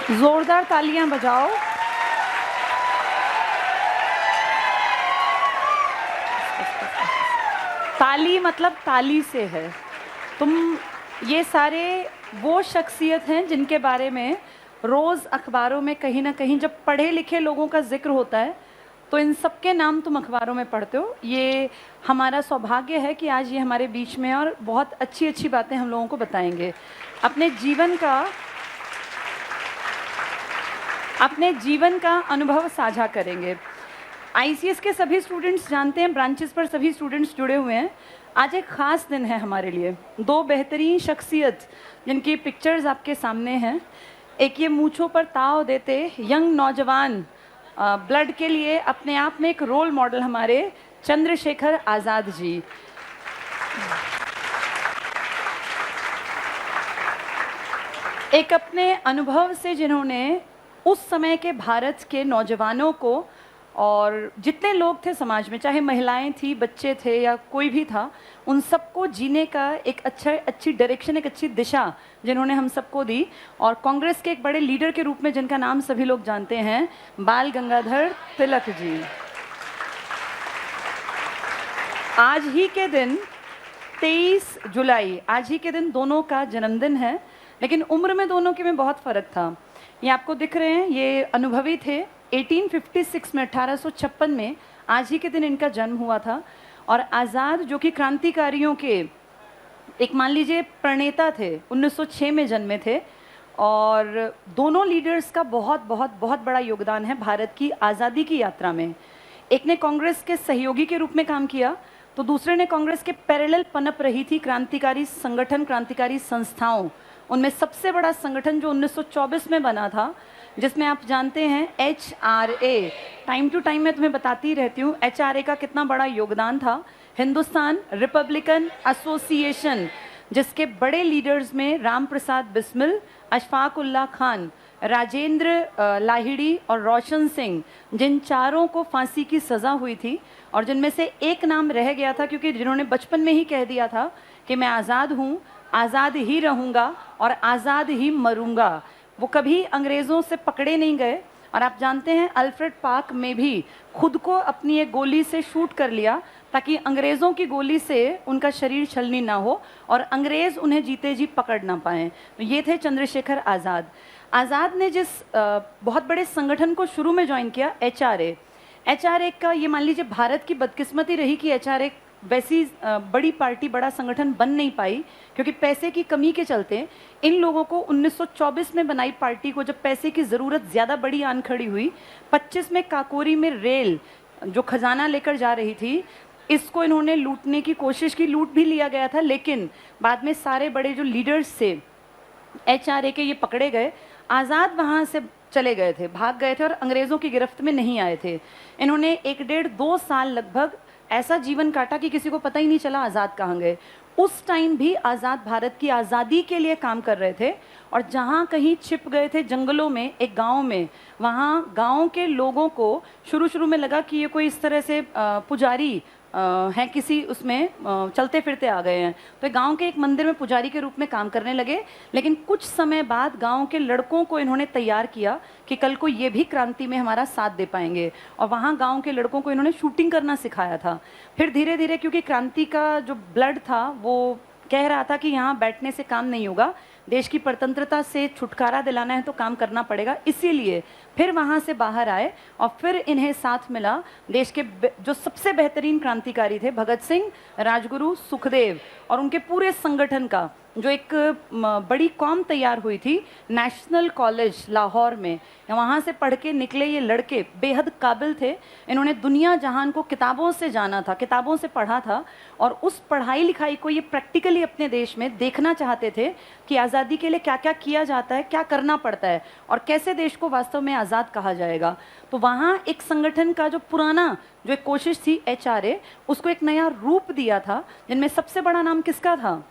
जोरदार तालियां बजाओ। ताली मतलब ताली से है। तुम ये सारे वो शख्सियत हैं जिनके बारे में रोज़ अखबारों में कहीं ना कहीं जब पढ़े लिखे लोगों का जिक्र होता है तो इन सबके नाम तुम अखबारों में पढ़ते हो। ये हमारा सौभाग्य है कि आज ये हमारे बीच में और बहुत अच्छी अच्छी बातें हम लोगों को बताएंगे। अपने जीवन का अनुभव साझा करेंगे। आईसीएस के सभी स्टूडेंट्स जानते हैं, ब्रांचेस पर सभी स्टूडेंट्स जुड़े हुए हैं। आज एक ख़ास दिन है हमारे लिए। दो बेहतरीन शख्सियत जिनकी पिक्चर्स आपके सामने हैं। एक ये मूंछों पर ताव देते यंग नौजवान, ब्लड के लिए अपने आप में एक रोल मॉडल हमारे चंद्रशेखर आज़ाद जी। एक अपने अनुभव से जिन्होंने उस समय के भारत के नौजवानों को और जितने लोग थे समाज में, चाहे महिलाएं थी, बच्चे थे या कोई भी था, उन सबको जीने का एक अच्छी डायरेक्शन, एक अच्छी दिशा जिन्होंने हम सबको दी। और कांग्रेस के एक बड़े लीडर के रूप में जिनका नाम सभी लोग जानते हैं, बाल गंगाधर तिलक जी। आज ही के दिन 23 जुलाई, आज ही के दिन दोनों का जन्मदिन है, लेकिन उम्र में दोनों के में बहुत फ़र्क था। ये आपको दिख रहे हैं, ये अनुभवी थे। 1856 में, 1856 में आज ही के दिन इनका जन्म हुआ था। और आज़ाद जो कि क्रांतिकारियों के एक मान लीजिए प्रणेता थे, 1906 में जन्मे थे। और दोनों लीडर्स का बहुत बहुत बहुत बड़ा योगदान है भारत की आज़ादी की यात्रा में। एक ने कांग्रेस के सहयोगी के रूप में काम किया, तो दूसरे ने कांग्रेस के पैरेलल पनप रही थी क्रांतिकारी संगठन, क्रांतिकारी संस्थाओं। उनमें सबसे बड़ा संगठन जो 1924 में बना था, जिसमें आप जानते हैं HRA, टाइम टू टाइम मैं तुम्हें बताती रहती हूँ HRA का कितना बड़ा योगदान था। हिंदुस्तान रिपब्लिकन एसोसिएशन, जिसके बड़े लीडर्स में राम प्रसाद बिस्मिल, अशफाक उल्लाह खान, राजेंद्र लाहिड़ी और रोशन सिंह, जिन चारों को फांसी की सज़ा हुई थी। और जिनमें से एक नाम रह गया था, क्योंकि जिन्होंने बचपन में ही कह दिया था कि मैं आज़ाद हूँ, आज़ाद ही रहूँगा और आज़ाद ही मरूँगा। वो कभी अंग्रेज़ों से पकड़े नहीं गए। और आप जानते हैं अल्फ्रेड पार्क में भी खुद को अपनी एक गोली से शूट कर लिया ताकि अंग्रेज़ों की गोली से उनका शरीर छलनी ना हो और अंग्रेज़ उन्हें जीते जी पकड़ ना पाएँ। तो ये थे चंद्रशेखर आज़ाद। आज़ाद ने जिस बहुत बड़े संगठन को शुरू में ज्वाइन किया, HRA का, ये मान लीजिए भारत की बदकिस्मती रही कि HRA वैसी बड़ी पार्टी, बड़ा संगठन बन नहीं पाई, क्योंकि पैसे की कमी के चलते इन लोगों को 1924 में बनाई पार्टी को, जब पैसे की ज़रूरत ज़्यादा बड़ी आन खड़ी हुई, 25 में काकोरी में रेल जो खजाना लेकर जा रही थी, इसको इन्होंने लूटने की कोशिश की। लूट भी लिया गया था, लेकिन बाद में सारे बड़े जो लीडर्स थे HRA के, ये पकड़े गए। आज़ाद वहाँ से चले गए थे, भाग गए थे और अंग्रेज़ों की गिरफ्त में नहीं आए थे। इन्होंने 1-1.5-2 साल लगभग ऐसा जीवन काटा कि किसी को पता ही नहीं चला आज़ाद कहाँ गए। उस टाइम भी आज़ाद भारत की आज़ादी के लिए काम कर रहे थे। और जहाँ कहीं छिप गए थे जंगलों में, एक गांव में, वहाँ गांव के लोगों को शुरू में लगा कि ये कोई इस तरह से पुजारी हैं, किसी उसमें चलते फिरते आ गए हैं, तो गांव के एक मंदिर में पुजारी के रूप में काम करने लगे। लेकिन कुछ समय बाद गांव के लड़कों को इन्होंने तैयार किया कि कल को ये भी क्रांति में हमारा साथ दे पाएंगे। और वहाँ गांव के लड़कों को इन्होंने शूटिंग करना सिखाया था। फिर धीरे धीरे, क्योंकि क्रांति का जो ब्लड था वो कह रहा था कि यहाँ बैठने से काम नहीं होगा, देश की स्वतंत्रता से छुटकारा दिलाना है तो काम करना पड़ेगा, इसीलिए फिर वहाँ से बाहर आए। और फिर इन्हें साथ मिला देश के जो सबसे बेहतरीन क्रांतिकारी थे, भगत सिंह, राजगुरु, सुखदेव, और उनके पूरे संगठन का जो एक बड़ी कौम तैयार हुई थी नेशनल कॉलेज लाहौर में। वहाँ से पढ़ के निकले ये लड़के बेहद काबिल थे। इन्होंने दुनिया जहान को किताबों से जाना था, किताबों से पढ़ा था, और उस पढ़ाई लिखाई को ये प्रैक्टिकली अपने देश में देखना चाहते थे कि आज़ादी के लिए क्या क्या किया जाता है, क्या करना पड़ता है और कैसे देश को वास्तव में आज़ाद कहा जाएगा। तो वहाँ एक संगठन का जो पुराना जो एक कोशिश थी HRA, उसको एक नया रूप दिया था, जिनमें सबसे बड़ा नाम किसका था?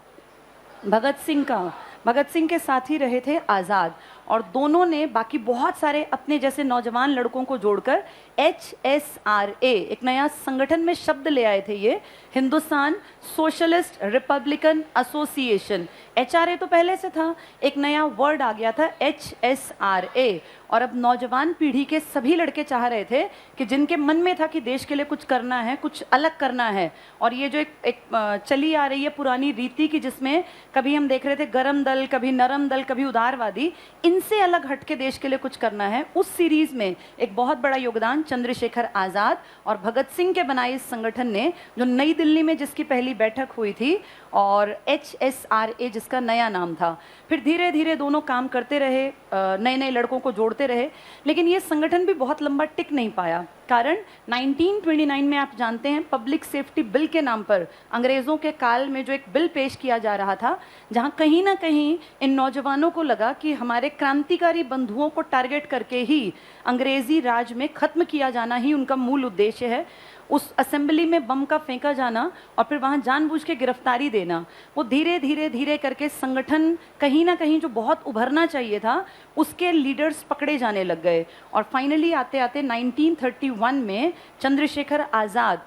भगत सिंह का। भगत सिंह के साथ ही रहे थे आज़ाद। और दोनों ने बाकी बहुत सारे अपने जैसे नौजवान लड़कों को जोड़कर HSRA एक नया संगठन में शब्द ले आए थे। ये Hindustan socialist Republican association, HRA तो पहले से था, एक नया वर्ड आ गया था HSRA। और अब नौजवान पीढ़ी के सभी लड़के चाह रहे थे कि जिनके मन में था कि देश के लिए कुछ करना है, कुछ अलग करना है, और ये जो एक चली आ रही है पुरानी रीति की, जिसमें कभी हम देख रहे थे गरम दल, कभी नरम दल, कभी उदारवादी, इनसे अलग हट के देश के लिए कुछ करना है। उस सीरीज में एक बहुत बड़ा योगदान चंद्रशेखर आज़ाद और भगत सिंह के बनाए इस संगठन ने, जो नई दिल्ली में जिसकी पहली बैठक हुई थी, और HSRA जिसका नया नाम था। फिर धीरे धीरे दोनों काम करते रहे, नए नए लड़कों को जोड़ते रहे, लेकिन ये संगठन भी बहुत लंबा टिक नहीं पाया। कारण 1929 में आप जानते हैं पब्लिक सेफ्टी बिल के नाम पर अंग्रेज़ों के काल में जो एक बिल पेश किया जा रहा था, जहां कहीं ना कहीं इन नौजवानों को लगा कि हमारे क्रांतिकारी बंधुओं को टारगेट करके ही अंग्रेज़ी राज में ख़त्म किया जाना ही उनका मूल उद्देश्य है। उस असेंबली में बम का फेंका जाना और फिर वहाँ जानबूझ के गिरफ्तारी देना, वो धीरे धीरे धीरे करके संगठन कहीं ना कहीं जो बहुत उभरना चाहिए था उसके लीडर्स पकड़े जाने लग गए। और फाइनली आते आते 1931 में चंद्रशेखर आज़ाद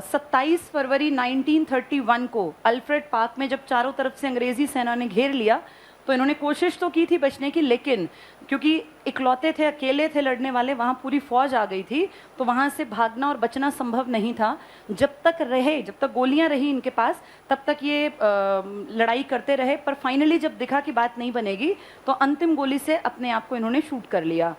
27 फरवरी 1931 को अल्फ्रेड पार्क में जब चारों तरफ से अंग्रेज़ी सेना ने घेर लिया, तो इन्होंने कोशिश तो की थी बचने की, लेकिन क्योंकि इकलौते थे, अकेले थे लड़ने वाले, वहाँ पूरी फौज आ गई थी, तो वहाँ से भागना और बचना संभव नहीं था। जब तक गोलियाँ रही इनके पास, तब तक ये लड़ाई करते रहे। पर फाइनली जब दिखा कि बात नहीं बनेगी, तो अंतिम गोली से अपने आप को इन्होंने शूट कर लिया।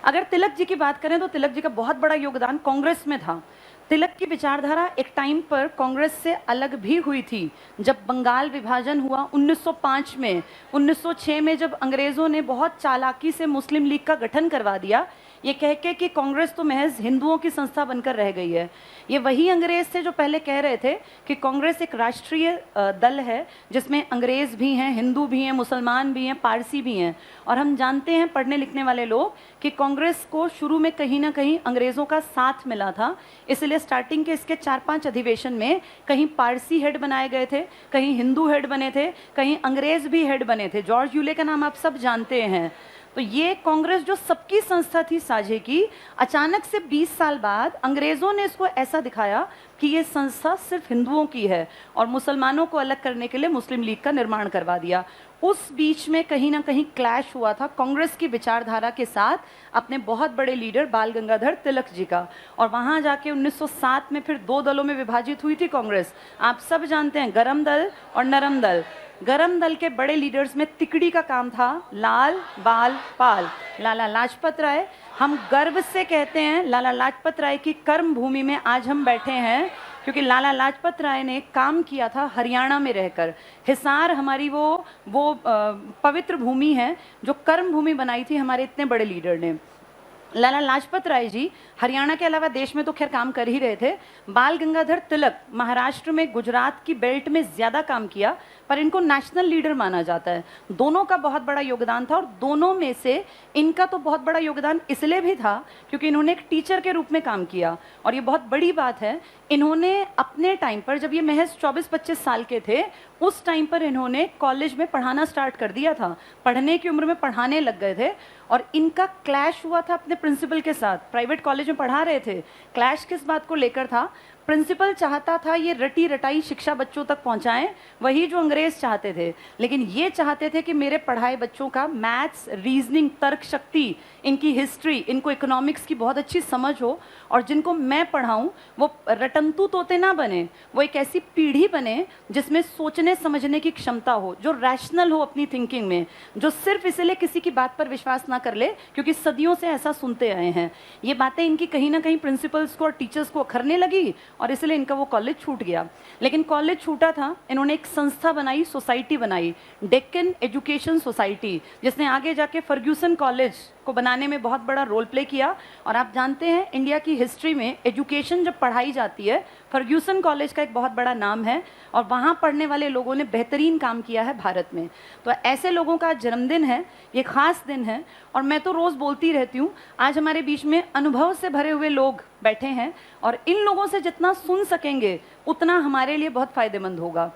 अगर तिलक जी की बात करें तो तिलक जी का बहुत बड़ा योगदान कांग्रेस में था। तिलक की विचारधारा एक टाइम पर कांग्रेस से अलग भी हुई थी। जब बंगाल विभाजन हुआ 1905 में, 1906 में जब अंग्रेज़ों ने बहुत चालाकी से मुस्लिम लीग का गठन करवा दिया, ये कह के कि कांग्रेस तो महज हिंदुओं की संस्था बनकर रह गई है। ये वही अंग्रेज़ थे जो पहले कह रहे थे कि कांग्रेस एक राष्ट्रीय दल है जिसमें अंग्रेज़ भी हैं, हिंदू भी हैं, मुसलमान भी हैं, पारसी भी हैं। और हम जानते हैं पढ़ने लिखने वाले लोग कि कांग्रेस को शुरू में कहीं ना कहीं अंग्रेज़ों का साथ मिला था, इसलिए स्टार्टिंग के इसके 4-5 अधिवेशन में कहीं पारसी हेड बनाए गए थे, कहीं हिंदू हेड बने थे, कहीं अंग्रेज़ भी हेड बने थे। जॉर्ज यूले का नाम आप सब जानते हैं। तो ये कांग्रेस जो सबकी संस्था थी साझे की, अचानक से 20 साल बाद अंग्रेज़ों ने इसको ऐसा दिखाया कि ये संस्था सिर्फ हिंदुओं की है, और मुसलमानों को अलग करने के लिए मुस्लिम लीग का निर्माण करवा दिया। उस बीच में कहीं ना कहीं क्लैश हुआ था कांग्रेस की विचारधारा के साथ अपने बहुत बड़े लीडर बाल गंगाधर तिलक जी का, और वहाँ जाके 1907 में फिर 2 दलों में विभाजित हुई थी कांग्रेस। आप सब जानते हैं, गरम दल और नरम दल। गरम दल के बड़े लीडर्स में तिकड़ी का काम था लाल बाल पाल, लाला लाजपत राय। हम गर्व से कहते हैं लाला लाजपत राय की कर्म भूमि में आज हम बैठे हैं, क्योंकि लाला लाजपत राय ने काम किया था हरियाणा में रहकर। हिसार हमारी वो पवित्र भूमि है जो कर्म भूमि बनाई थी हमारे इतने बड़े लीडर ने। लाला लाजपत राय जी हरियाणा के अलावा देश में तो खैर काम कर ही रहे थे। बाल गंगाधर तिलक महाराष्ट्र में, गुजरात की बेल्ट में ज़्यादा काम किया, पर इनको नेशनल लीडर माना जाता है। दोनों का बहुत बड़ा योगदान था, और दोनों में से इनका तो बहुत बड़ा योगदान इसलिए भी था क्योंकि इन्होंने एक टीचर के रूप में काम किया। और ये बहुत बड़ी बात है, इन्होंने अपने टाइम पर, जब ये महज 24-25 साल के थे, उस टाइम पर इन्होंने कॉलेज में पढ़ाना स्टार्ट कर दिया था। पढ़ने की उम्र में पढ़ाने लग गए थे, और इनका क्लैश हुआ था अपने प्रिंसिपल के साथ। प्राइवेट कॉलेज में पढ़ा रहे थे। क्लैश किस बात को लेकर था? प्रिंसिपल चाहता था ये रटी रटाई शिक्षा बच्चों तक पहुंचाएं, वही जो अंग्रेज चाहते थे। लेकिन ये चाहते थे कि मेरे पढ़ाए बच्चों का मैथ्स, रीजनिंग, तर्क शक्ति, इनकी हिस्ट्री, इनको इकोनॉमिक्स की बहुत अच्छी समझ हो, और जिनको मैं पढ़ाऊं वो रटंतू तोते ना बने, वो एक ऐसी पीढ़ी बने जिसमें सोचने समझने की क्षमता हो, जो रैशनल हो अपनी थिंकिंग में, जो सिर्फ इसलिए किसी की बात पर विश्वास ना कर ले क्योंकि सदियों से ऐसा सुनते आए हैं। ये बातें इनकी कहीं ना कहीं प्रिंसिपल्स को और टीचर्स को अखरने लगी, और इसलिए इनका वो कॉलेज छूट गया। लेकिन कॉलेज छूटा था, इन्होंने एक संस्था बनाई, सोसाइटी बनाई, डेक्कन एजुकेशन सोसाइटी, जिसने आगे जाके फर्ग्यूसन कॉलेज को बनाने में बहुत बड़ा रोल प्ले किया। और आप जानते हैं इंडिया की हिस्ट्री में एजुकेशन जब पढ़ाई जाती है, फर्ग्यूसन कॉलेज का एक बहुत बड़ा नाम है, और वहाँ पढ़ने वाले लोगों ने बेहतरीन काम किया है भारत में। तो ऐसे लोगों का जन्मदिन है, ये खास दिन है। और मैं तो रोज़ बोलती रहती हूँ, आज हमारे बीच में अनुभव से भरे हुए लोग बैठे हैं, और इन लोगों से जितना सुन सकेंगे उतना हमारे लिए बहुत फ़ायदेमंद होगा।